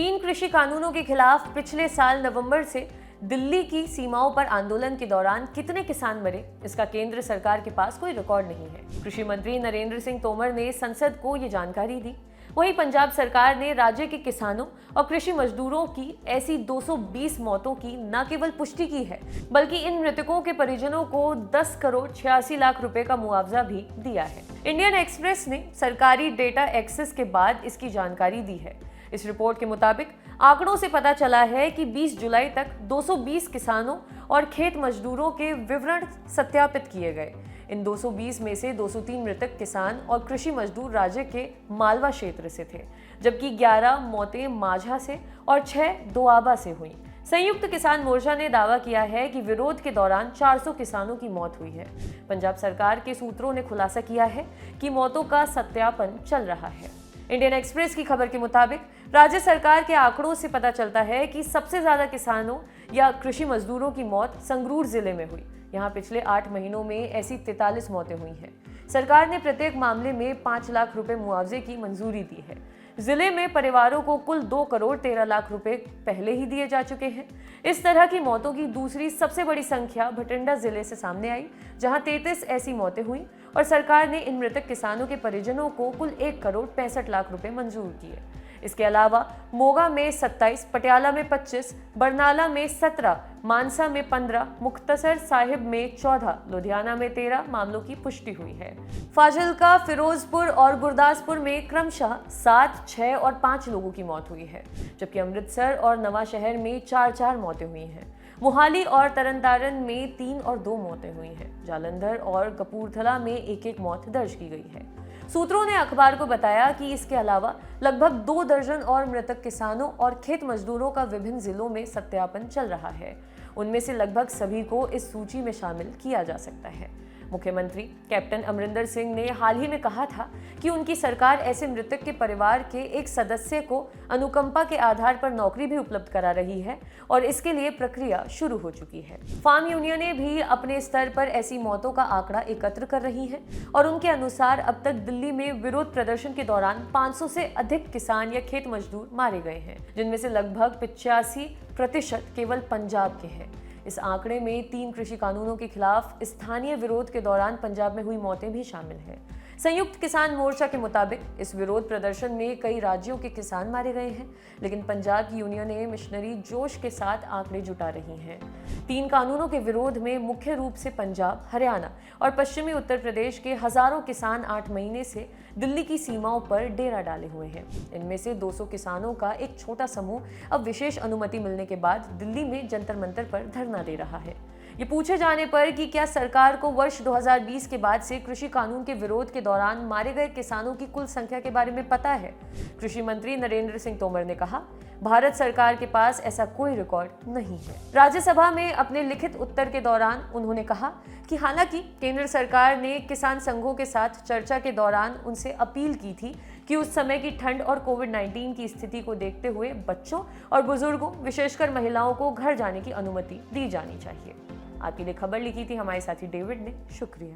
तीन कृषि कानूनों के खिलाफ पिछले साल नवंबर से दिल्ली की सीमाओं पर आंदोलन के दौरान कितने किसान मरे, इसका केंद्र सरकार के पास कोई रिकॉर्ड नहीं है। कृषि मंत्री नरेंद्र सिंह तोमर ने संसद को ये जानकारी दी। वहीं पंजाब सरकार ने राज्य के किसानों और कृषि मजदूरों की ऐसी 220 मौतों की न केवल पुष्टि की है, बल्कि इन मृतकों के परिजनों को 10 करोड़ 86 लाख रुपए का मुआवजा भी दिया है। इंडियन एक्सप्रेस ने सरकारी डेटा एक्सेस के बाद इसकी जानकारी दी है। इस रिपोर्ट के मुताबिक आंकड़ों से पता चला है कि 20 जुलाई तक 220 किसानों और खेत मजदूरों के विवरण सत्यापित किए गए। इन 220 में से 203 मृतक किसान और कृषि मजदूर राज्य के मालवा क्षेत्र से थे, जबकि 11 मौतें माझा से और 6 दोआबा से हुई। संयुक्त किसान मोर्चा ने दावा किया है कि विरोध के दौरान 400 किसानों की मौत हुई है। पंजाब सरकार के सूत्रों ने खुलासा किया है कि मौतों का सत्यापन चल रहा है। इंडियन एक्सप्रेस की खबर के मुताबिक राज्य सरकार के आंकड़ों से पता चलता है कि सबसे ज्यादा किसानों या कृषि मजदूरों की मौत संगरूर जिले में हुई। यहाँ पिछले 8 महीनों में ऐसी 43 मौतें हुई हैं। सरकार ने प्रत्येक मामले में 5 लाख रुपए मुआवजे की मंजूरी दी है। जिले में परिवारों को कुल 2 करोड़ 13 लाख रुपए पहले ही दिए जा चुके हैं। इस तरह की मौतों की दूसरी सबसे बड़ी संख्या भटिंडा जिले से सामने आई, जहां 33 ऐसी मौतें हुई और सरकार ने इन मृतक किसानों के परिजनों को कुल 1 करोड़ 65 लाख रुपए मंजूर किए। इसके अलावा मोगा में 27, पटियाला में 25, बरनाला में 17, मानसा में 15, मुख्तसर साहिब में 14, लुधियाना में 13 मामलों की पुष्टि हुई है। फाजिल्का, फिरोजपुर और गुरदासपुर में क्रमशः 7, 6 और 5 लोगों की मौत हुई है, जबकि अमृतसर और नवाशहर में 4 मौतें हुई हैं। मोहाली और तरनतारन में 3 और 2 मौतें हुई हैं। जालंधर और कपूरथला में 1 मौत दर्ज की गई है। सूत्रों ने अखबार को बताया कि इसके अलावा लगभग 2 दर्जन और मृतक किसानों और खेत मजदूरों का विभिन्न जिलों में सत्यापन चल रहा है। उनमें से लगभग सभी को इस सूची में शामिल किया जा सकता है। मुख्यमंत्री कैप्टन अमरिंदर सिंह ने हाल ही में कहा था कि उनकी सरकार ऐसे मृतक के परिवार के एक सदस्य को अनुकंपा के आधार पर नौकरी भी उपलब्ध करा रही है और इसके लिए प्रक्रिया शुरू हो चुकी है। फार्म यूनियनें भी अपने स्तर पर ऐसी मौतों का आंकड़ा एकत्र कर रही हैं और उनके अनुसार अब तक दिल्ली में विरोध प्रदर्शन के दौरान 500 से अधिक किसान या खेत मजदूर मारे गए हैं, जिनमें से लगभग 85% केवल पंजाब के हैं। इस आंकड़े में 3 कृषि कानूनों के खिलाफ स्थानीय विरोध के दौरान पंजाब में हुई मौतें भी शामिल हैं। संयुक्त किसान मोर्चा के मुताबिक इस विरोध प्रदर्शन में कई राज्यों के किसान मारे गए हैं, लेकिन पंजाब की यूनियनें मिशनरी जोश के साथ आंकड़े जुटा रही हैं। 3 कानूनों के विरोध में मुख्य रूप से पंजाब, हरियाणा और पश्चिमी उत्तर प्रदेश के हजारों किसान 8 महीने से दिल्ली की सीमाओं पर डेरा डाले हुए हैं। इनमें से 200 किसानों का एक छोटा समूह अब विशेष अनुमति मिलने के बाद दिल्ली में जंतर मंतर पर धरना दे रहा है। ये पूछे जाने पर कि क्या सरकार को वर्ष 2020 के बाद से कृषि कानून के विरोध के दौरान मारे गए किसानों की कुल संख्या के बारे में पता है, कृषि मंत्री नरेंद्र सिंह तोमर ने कहा, भारत सरकार के पास ऐसा कोई रिकॉर्ड नहीं है। राज्यसभा में अपने लिखित उत्तर के दौरान उन्होंने कहा कि हालांकि केंद्र सरकार ने किसान संघों के साथ चर्चा के दौरान उनसे अपील की थी कि उस समय की ठंड और कोविड-19 की स्थिति को देखते हुए बच्चों और बुजुर्गों, विशेषकर महिलाओं को घर जाने की अनुमति दी जानी चाहिए। आपके लिए खबर लिखी थी हमारे साथी डेविड ने। शुक्रिया।